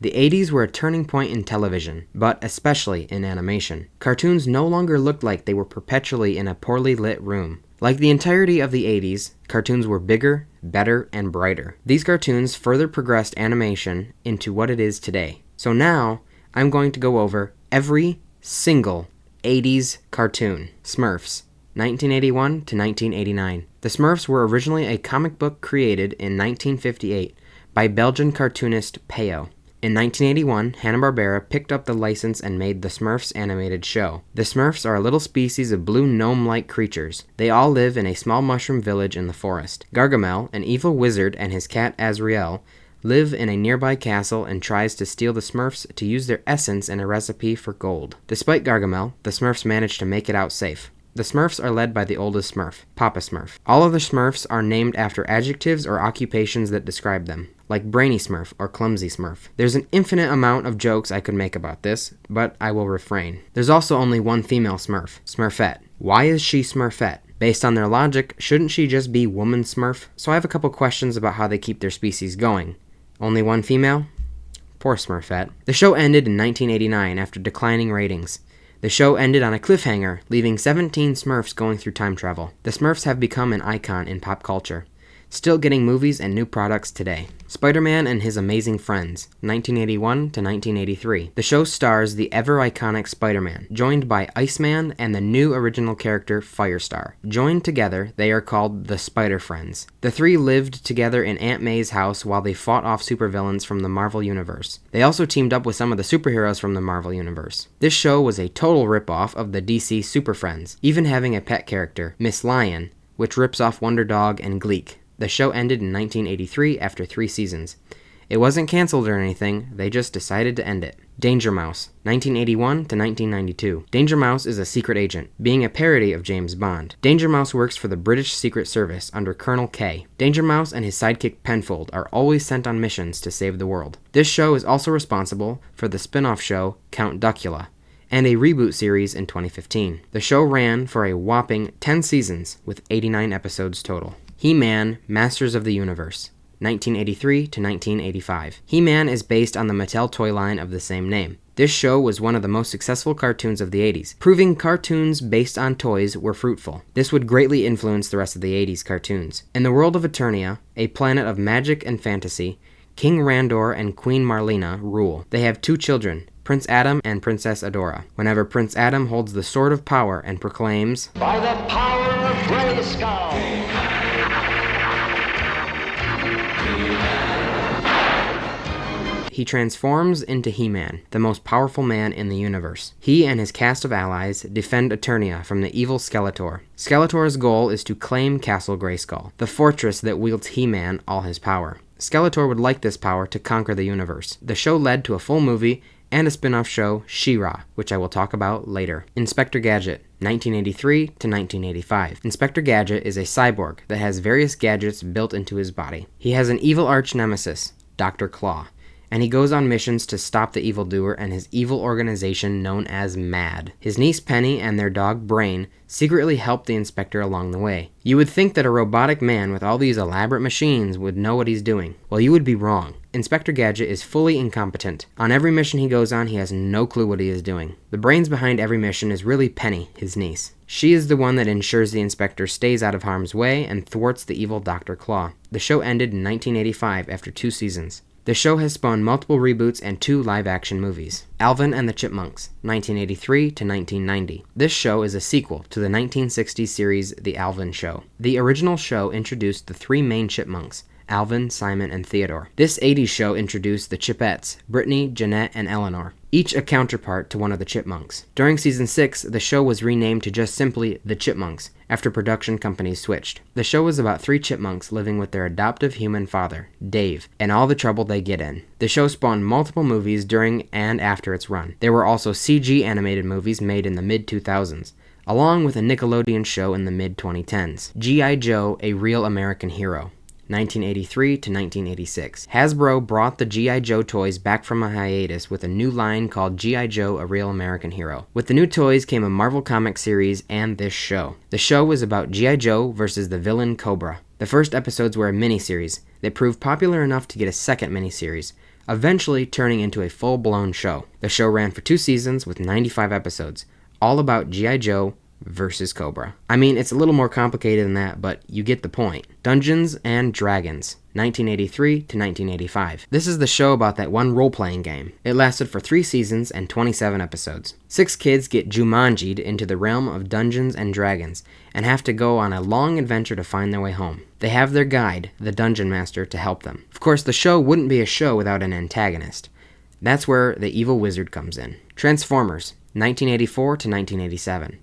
The 80s were a turning point in television, but especially in animation. Cartoons no longer looked like they were perpetually in a poorly lit room. Like the entirety of the 80s, cartoons were bigger, better, and brighter. These cartoons further progressed animation into what it is today. So now, I'm going to go over every single 80s cartoon. Smurfs, 1981 to 1989. The Smurfs were originally a comic book created in 1958 by Belgian cartoonist Peyo. In 1981, Hanna-Barbera picked up the license and made the Smurfs animated show. The Smurfs are a little species of blue gnome-like creatures. They all live in a small mushroom village in the forest. Gargamel, an evil wizard, and his cat Azrael live in a nearby castle and tries to steal the Smurfs to use their essence in a recipe for gold. Despite Gargamel, the Smurfs manage to make it out safe. The Smurfs are led by the oldest Smurf, Papa Smurf. All of the Smurfs are named after adjectives or occupations that describe them, like Brainy Smurf or Clumsy Smurf. There's an infinite amount of jokes I could make about this, but I will refrain. There's also only one female Smurf, Smurfette. Why is she Smurfette? Based on their logic, shouldn't she just be Woman Smurf? So I have a couple questions about how they keep their species going. Only one female? Poor Smurfette. The show ended in 1989 after declining ratings. The show ended on a cliffhanger, leaving 17 Smurfs going through time travel. The Smurfs have become an icon in pop culture, still getting movies and new products today. Spider-Man and His Amazing Friends, 1981 to 1983. The show stars the ever-iconic Spider-Man, joined by Iceman and the new original character Firestar. Joined together, they are called the Spider-Friends. The three lived together in Aunt May's house while they fought off supervillains from the Marvel Universe. They also teamed up with some of the superheroes from the Marvel Universe. This show was a total rip-off of the DC Super Friends, even having a pet character, Miss Lion, which rips off Wonder Dog and Gleek. The show ended in 1983 after 3 seasons. It wasn't canceled or anything, they just decided to end it. Danger Mouse, 1981 to 1992. Danger Mouse is a secret agent, being a parody of James Bond. Danger Mouse works for the British Secret Service under Colonel K. Danger Mouse and his sidekick Penfold are always sent on missions to save the world. This show is also responsible for the spin-off show Count Duckula, and a reboot series in 2015. The show ran for a whopping 10 seasons with 89 episodes total. He-Man, Masters of the Universe, 1983 to 1985. He-Man is based on the Mattel toy line of the same name. This show was one of the most successful cartoons of the 80s, proving cartoons based on toys were fruitful. This would greatly influence the rest of the 80s cartoons. In the world of Eternia, a planet of magic and fantasy, King Randor and Queen Marlena rule. They have 2 children, Prince Adam and Princess Adora. Whenever Prince Adam holds the Sword of Power and proclaims, "By the power of Grayskull," he transforms into He-Man, the most powerful man in the universe. He and his cast of allies defend Eternia from the evil Skeletor. Skeletor's goal is to claim Castle Grayskull, the fortress that wields He-Man all his power. Skeletor would like this power to conquer the universe. The show led to a full movie and a spin-off show, She-Ra, which I will talk about later. Inspector Gadget, 1983 to 1985. Inspector Gadget is a cyborg that has various gadgets built into his body. He has an evil arch-nemesis, Dr. Claw, and he goes on missions to stop the evildoer and his evil organization known as MAD. His niece Penny and their dog Brain secretly help the inspector along the way. You would think that a robotic man with all these elaborate machines would know what he's doing. Well, you would be wrong. Inspector Gadget is fully incompetent. On every mission he goes on, he has no clue what he is doing. The brains behind every mission is really Penny, his niece. She is the one that ensures the inspector stays out of harm's way and thwarts the evil Dr. Claw. The show ended in 1985 after 2 seasons. The show has spawned multiple reboots and 2 live-action movies. Alvin and the Chipmunks, 1983 to 1990. This show is a sequel to the 1960s series The Alvin Show. The original show introduced the 3 main chipmunks, Alvin, Simon, and Theodore. This 80s show introduced the Chipettes, Brittany, Jeanette, and Eleanor, each a counterpart to one of the chipmunks. During season 6, the show was renamed to just simply The Chipmunks, after production companies switched. The show was about 3 chipmunks living with their adoptive human father, Dave, and all the trouble they get in. The show spawned multiple movies during and after its run. There were also CG animated movies made in the mid-2000s, along with a Nickelodeon show in the mid-2010s. G.I. Joe, A Real American Hero, 1983 to 1986. Hasbro brought the G.I. Joe toys back from a hiatus with a new line called G.I. Joe, A Real American Hero. With the new toys came a Marvel comic series and this show. The show was about G.I. Joe versus the villain Cobra. The first episodes were a miniseries that proved popular enough to get a second miniseries, eventually turning into a full-blown show. The show ran for 2 seasons with 95 episodes, all about G.I. Joe versus Cobra. I mean, it's a little more complicated than that, but you get the point. Dungeons and Dragons, 1983 to 1985. This is the show about that one role-playing game. It lasted for 3 seasons and 27 episodes. 6 kids get Jumanji'd into the realm of Dungeons and Dragons and have to go on a long adventure to find their way home. They have their guide, the Dungeon Master, to help them. Of course, the show wouldn't be a show without an antagonist. That's where the evil wizard comes in. Transformers, 1984 to 1987.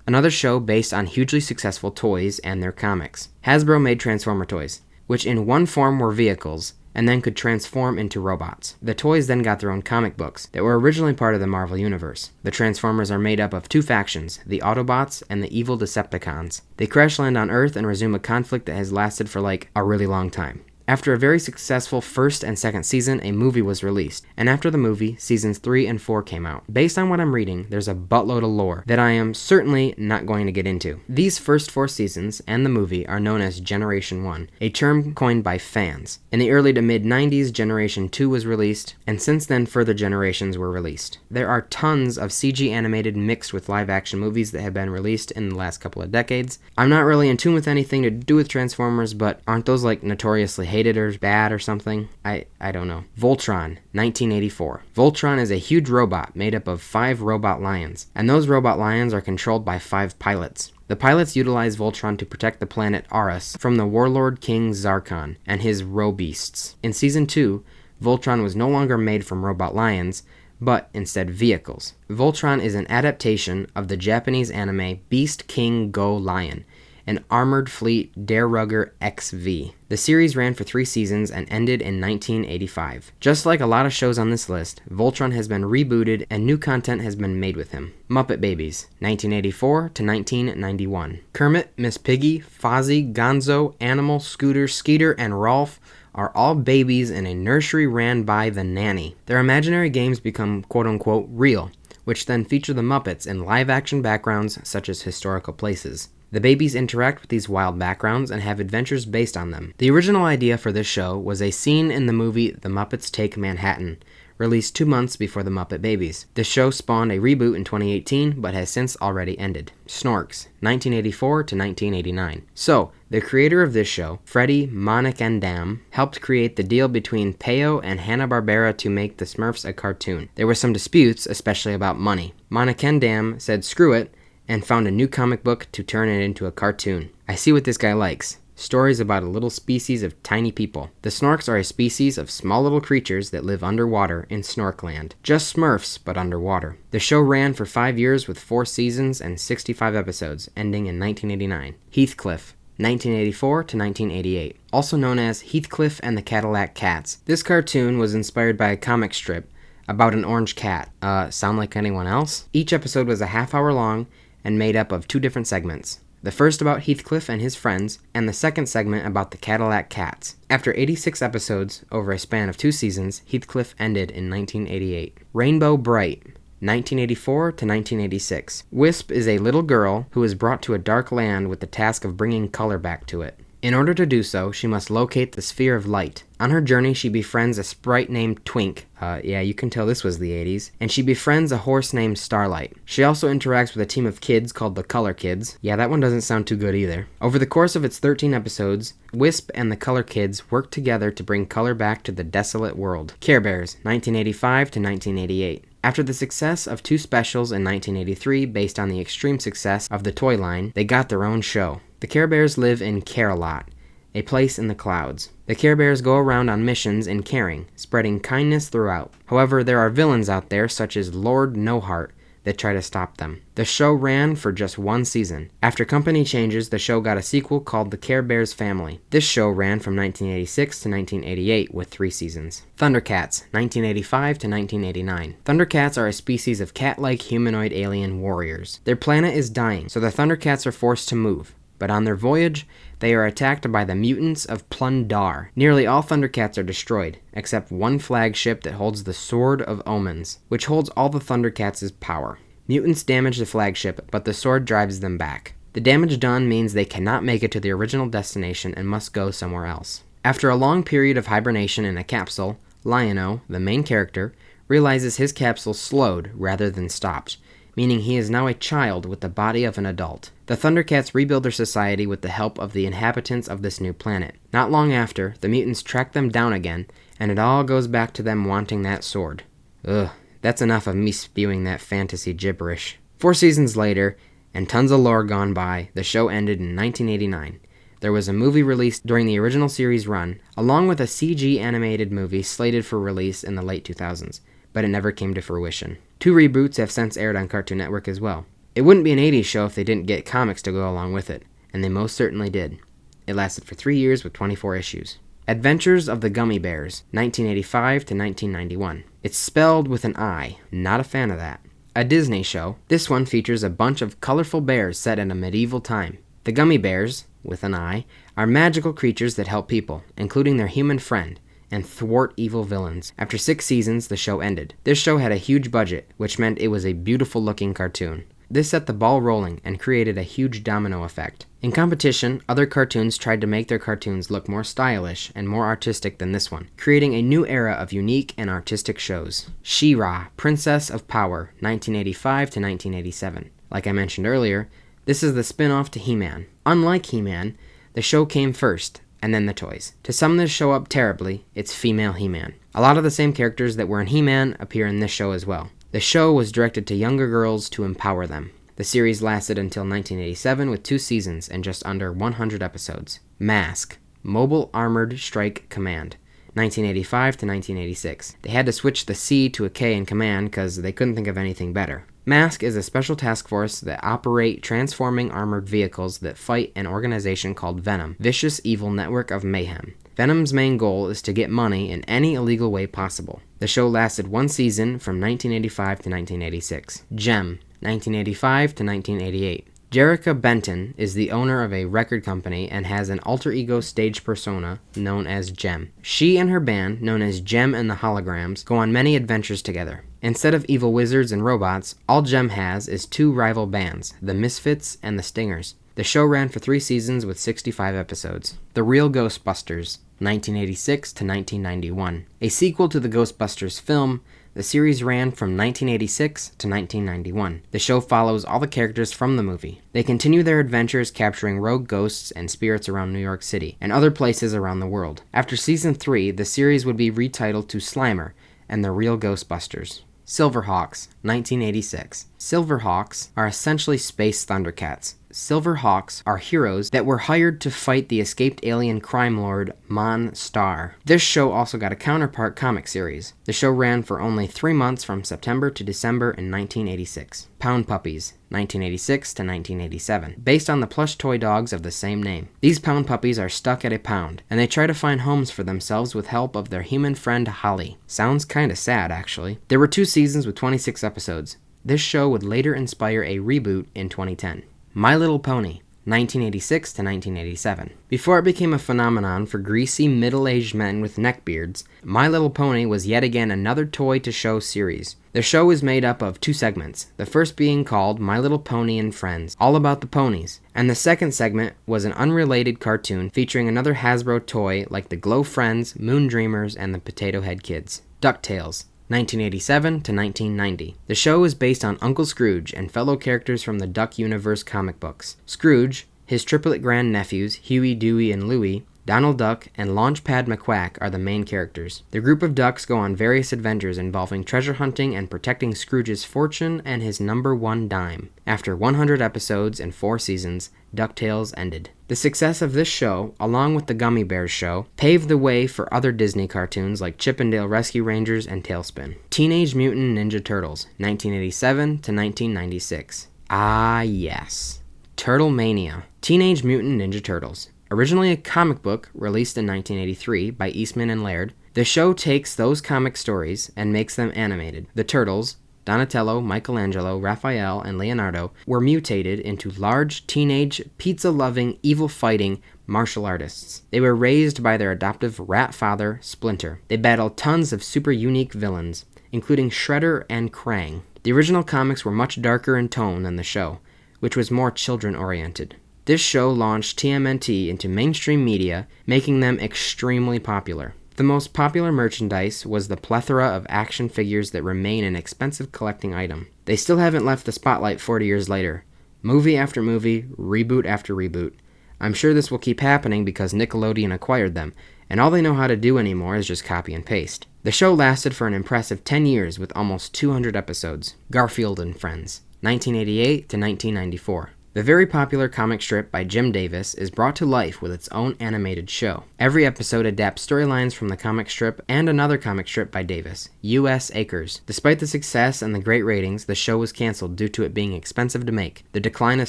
Another show based on hugely successful toys and their comics. Hasbro made Transformer toys, which in one form were vehicles, and then could transform into robots. The toys then got their own comic books that were originally part of the Marvel Universe. The Transformers are made up of 2 factions, the Autobots and the evil Decepticons. They crash land on Earth and resume a conflict that has lasted for like a really long time. After a very successful first and second season, a movie was released, and after the movie, seasons 3 and 4 came out. Based on what I'm reading, there's a buttload of lore that I am certainly not going to get into. These first 4 seasons and the movie are known as Generation 1, a term coined by fans. In the early to mid-90s, Generation 2 was released, and since then further generations were released. There are tons of CG animated mixed with live-action movies that have been released in the last couple of decades. I'm not really in tune with anything to do with Transformers, but aren't those like notoriously hated or bad or something? I don't know. Voltron, 1984. Voltron is a huge robot made up of 5 robot lions, and those robot lions are controlled by 5 pilots. The pilots utilize Voltron to protect the planet Arus from the warlord King Zarkon and his robeasts. In Season 2, Voltron was no longer made from robot lions, but instead vehicles. Voltron is an adaptation of the Japanese anime Beast King Go Lion, an armored fleet Dairugger XV. The series ran for 3 seasons and ended in 1985. Just like a lot of shows on this list, Voltron has been rebooted and new content has been made with him. Muppet Babies, 1984 to 1991. Kermit, Miss Piggy, Fozzie, Gonzo, Animal, Scooter, Skeeter, and Rolf are all babies in a nursery ran by the nanny. Their imaginary games become quote-unquote real, which then feature the Muppets in live-action backgrounds such as historical places. The babies interact with these wild backgrounds and have adventures based on them. The original idea for this show was a scene in the movie The Muppets Take Manhattan, released 2 months before The Muppet Babies. The show spawned a reboot in 2018, but has since already ended. Snorks, 1984 to 1989. So, the creator of this show, Freddie Monachendam, helped create the deal between Peyo and Hanna-Barbera to make the Smurfs a cartoon. There were some disputes, especially about money. Monachendam said screw it, and found a new comic book to turn it into a cartoon. I see what this guy likes. Stories about a little species of tiny people. The Snorks are a species of small little creatures that live underwater in Snorkland. Just Smurfs, but underwater. The show ran for 5 years with 4 seasons and 65 episodes, ending in 1989. Heathcliff, 1984 to 1988. Also known as Heathcliff and the Cadillac Cats. This cartoon was inspired by a comic strip about an orange cat. Sound like anyone else? Each episode was a half-hour long and made up of 2 different segments. The first about Heathcliff and his friends, and the second segment about the Cadillac Cats. After 86 episodes, over a span of 2 seasons, Heathcliff ended in 1988. Rainbow Bright, 1984 to 1986. Wisp is a little girl who is brought to a dark land with the task of bringing color back to it. In order to do so, she must locate the Sphere of Light. On her journey, she befriends a sprite named Twink. Yeah, you can tell this was the 80s. And she befriends a horse named Starlight. She also interacts with a team of kids called the Color Kids. Yeah, that one doesn't sound too good either. Over the course of its 13 episodes, Wisp and the Color Kids work together to bring color back to the desolate world. Care Bears, 1985 to 1988. After the success of 2 specials in 1983 based on the extreme success of the toy line, they got their own show. The Care Bears live in Care-a-Lot, a place in the clouds. The Care Bears go around on missions in caring, spreading kindness throughout. However, there are villains out there such as Lord No-Heart that try to stop them. The show ran for just 1 season. After company changes, the show got a sequel called The Care Bears Family. This show ran from 1986 to 1988 with 3 seasons. Thundercats, 1985 to 1989. Thundercats are a species of cat-like humanoid alien warriors. Their planet is dying, so the Thundercats are forced to move. But on their voyage, they are attacked by the mutants of Plundar. Nearly all Thundercats are destroyed, except one flagship that holds the Sword of Omens, which holds all the Thundercats' power. Mutants damage the flagship, but the sword drives them back. The damage done means they cannot make it to the original destination and must go somewhere else. After a long period of hibernation in a capsule, Lion-O, the main character, realizes his capsule slowed rather than stopped, meaning he is now a child with the body of an adult. The Thundercats rebuild their society with the help of the inhabitants of this new planet. Not long after, the mutants track them down again, and it all goes back to them wanting that sword. Ugh, that's enough of me spewing that fantasy gibberish. 4 seasons later, and tons of lore gone by, the show ended in 1989. There was a movie released during the original series run, along with a CG animated movie slated for release in the late 2000s, but it never came to fruition. 2 reboots have since aired on Cartoon Network as well. It wouldn't be an 80s show if they didn't get comics to go along with it, and they most certainly did. It lasted for 3 years with 24 issues. Adventures of the Gummy Bears, 1985 to 1991. It's spelled with an I, not a fan of that. A Disney show, this one features a bunch of colorful bears set in a medieval time. The Gummy Bears, with an I, are magical creatures that help people, including their human friend, and thwart evil villains. After 6 seasons, the show ended. This show had a huge budget, which meant it was a beautiful-looking cartoon. This set the ball rolling and created a huge domino effect. In competition, other cartoons tried to make their cartoons look more stylish and more artistic than this one, creating a new era of unique and artistic shows. She-Ra, Princess of Power, 1985 to 1987. Like I mentioned earlier, this is the spin-off to He-Man. Unlike He-Man, the show came first, and then the toys. To sum this show up terribly, it's female He-Man. A lot of the same characters that were in He-Man appear in this show as well. The show was directed to younger girls to empower them. The series lasted until 1987 with 2 seasons and just under 100 episodes. Mask, Mobile Armored Strike Command, 1985 to 1986. They had to switch the C to a K in command because they couldn't think of anything better. Mask is a special task force that operate transforming armored vehicles that fight an organization called Venom, Vicious Evil Network of Mayhem. Venom's main goal is to get money in any illegal way possible. The show lasted 1 season from 1985 to 1986. Gem, 1985 to 1988. Jerrica Benton is the owner of a record company and has an alter ego stage persona known as Gem. She and her band, known as Gem and the Holograms, go on many adventures together. Instead of evil wizards and robots, all Gem has is 2 rival bands, the Misfits and the Stingers. The show ran for 3 seasons with 65 episodes. The Real Ghostbusters, 1986 to 1991. A sequel to the Ghostbusters film, the series ran from 1986 to 1991. The show follows all the characters from the movie. They continue their adventures capturing rogue ghosts and spirits around New York City and other places around the world. After season 3, the series would be retitled to Slimer and the Real Ghostbusters. Silverhawks, 1986. Silverhawks are essentially space Thundercats. Silverhawks are heroes that were hired to fight the escaped alien crime lord Mon Star. This show also got a counterpart comic series. The show ran for only 3 months from September to December in 1986. Pound Puppies, 1986 to 1987, based on the plush toy dogs of the same name. These Pound Puppies are stuck at a pound, and they try to find homes for themselves with help of their human friend Holly. Sounds kinda sad, actually. There were 2 seasons with 26 episodes. This show would later inspire a reboot in 2010. My Little Pony, 1986 to 1987. Before it became a phenomenon for greasy, middle-aged men with neckbeards, My Little Pony was yet again another toy-to-show series. The show is made up of 2 segments, the first being called My Little Pony and Friends, all about the ponies, and the second segment was an unrelated cartoon featuring another Hasbro toy like the Glow Friends, Moon Dreamers, and the Potato Head Kids. DuckTales, 1987 to 1990. The show is based on Uncle Scrooge and fellow characters from the Duck Universe comic books. Scrooge, his triplet grandnephews, Huey, Dewey, and Louie, Donald Duck, and Launchpad McQuack are the main characters. The group of ducks go on various adventures involving treasure hunting and protecting Scrooge's fortune and his number 1 dime. After 100 episodes and 4 seasons, DuckTales ended. The success of this show, along with the Gummy Bears show, paved the way for other Disney cartoons like Chip 'n Dale Rescue Rangers and Tailspin. Teenage Mutant Ninja Turtles, 1987 to 1996. Ah yes. Turtle Mania. Teenage Mutant Ninja Turtles. Originally a comic book released in 1983 by Eastman and Laird, the show takes those comic stories and makes them animated. The Turtles, Donatello, Michelangelo, Raphael, and Leonardo, were mutated into large, teenage, pizza-loving, evil-fighting martial artists. They were raised by their adoptive rat father, Splinter. They battled tons of super unique villains, including Shredder and Krang. The original comics were much darker in tone than the show, which was more children-oriented. This show launched TMNT into mainstream media, making them extremely popular. The most popular merchandise was the plethora of action figures that remain an expensive collecting item. They still haven't left the spotlight 40 years later. Movie after movie, reboot after reboot. I'm sure this will keep happening because Nickelodeon acquired them, and all they know how to do anymore is just copy and paste. The show lasted for an impressive 10 years with almost 200 episodes. Garfield and Friends, 1988 to 1994. The very popular comic strip by Jim Davis is brought to life with its own animated show. Every episode adapts storylines from the comic strip and another comic strip by Davis, U.S. Acres. Despite the success and the great ratings, the show was canceled due to it being expensive to make, the decline of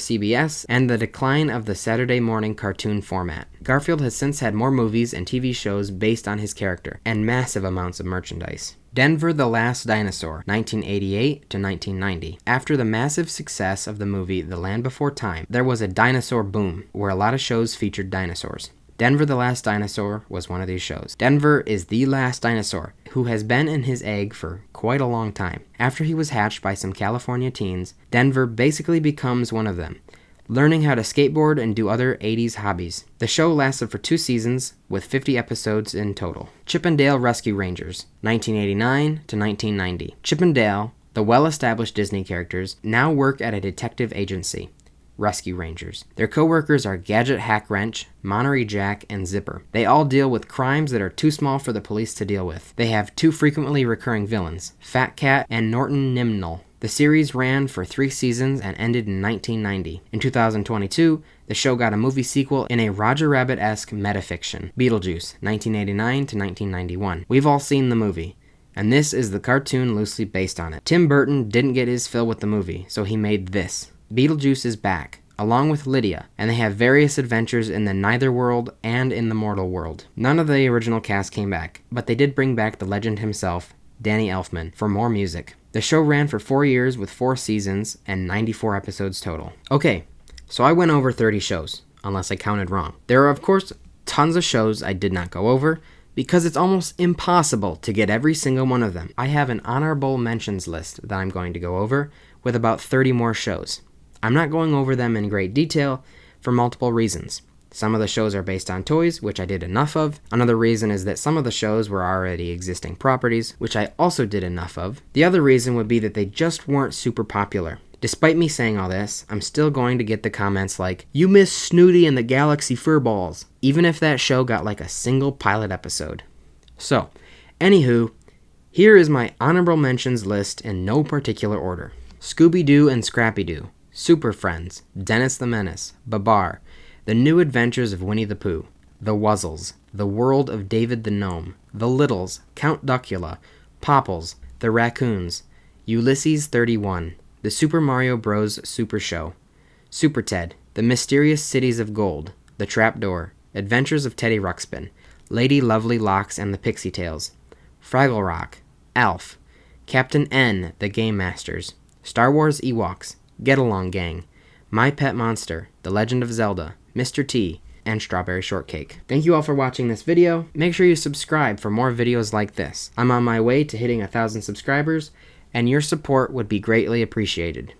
CBS, and the decline of the Saturday morning cartoon format. Garfield has since had more movies and TV shows based on his character, and massive amounts of merchandise. Denver the Last Dinosaur, 1988 to 1990. After the massive success of the movie The Land Before Time, there was a dinosaur boom, where a lot of shows featured dinosaurs. Denver the Last Dinosaur was one of these shows. Denver is the last dinosaur, who has been in his egg for quite a long time. After he was hatched by some California teens, Denver basically becomes one of them, learning how to skateboard and do other 80s hobbies. The show lasted for 2 seasons, with 50 episodes in total. Chip and Dale Rescue Rangers, 1989 to 1990. Chip and Dale, the well-established Disney characters, now work at a detective agency, Rescue Rangers. Their co-workers are Gadget Hack Wrench, Monterey Jack, and Zipper. They all deal with crimes that are too small for the police to deal with. They have 2 frequently recurring villains, Fat Cat and Norton Nimnall. The series ran for 3 seasons and ended in 1990. In 2022, the show got a movie sequel in a Roger Rabbit-esque metafiction, Beetlejuice, 1989 to 1991. We've all seen the movie, and this is the cartoon loosely based on it. Tim Burton didn't get his fill with the movie, so he made this. Beetlejuice is back, along with Lydia, and they have various adventures in the Netherworld and in the Mortal World. None of the original cast came back, but they did bring back the legend himself, Danny Elfman, for more music. The show ran for 4 years with 4 seasons and 94 episodes total. Okay, so I went over 30 shows, unless I counted wrong. There are, of course, tons of shows I did not go over, because it's almost impossible to get every single one of them. I have an honorable mentions list that I'm going to go over, with about 30 more shows. I'm not going over them in great detail for multiple reasons. Some of the shows are based on toys, which I did enough of. Another reason is that some of the shows were already existing properties, which I also did enough of. The other reason would be that they just weren't super popular. Despite me saying all this, I'm still going to get the comments like, "You miss Snooty and the Galaxy Furballs," even if that show got like a single pilot episode. So, anywho, here is my honorable mentions list in no particular order. Scooby-Doo and Scrappy-Doo, Super Friends, Dennis the Menace, Babar, The New Adventures of Winnie the Pooh, The Wuzzles, The World of David the Gnome, The Littles, Count Duckula, Popples, The Raccoons, Ulysses 31, The Super Mario Bros. Super Show, Super Ted, The Mysterious Cities of Gold, The Trapdoor, Adventures of Teddy Ruxpin, Lady Lovely Locks and the Pixie Tales, Fraggle Rock, Alf, Captain N, The Game Masters, Star Wars Ewoks, Get Along Gang, My Pet Monster, The Legend of Zelda, Mr. T, and Strawberry Shortcake. Thank you all for watching this video. Make sure you subscribe for more videos like this. I'm on my way to hitting 1,000 subscribers, and your support would be greatly appreciated.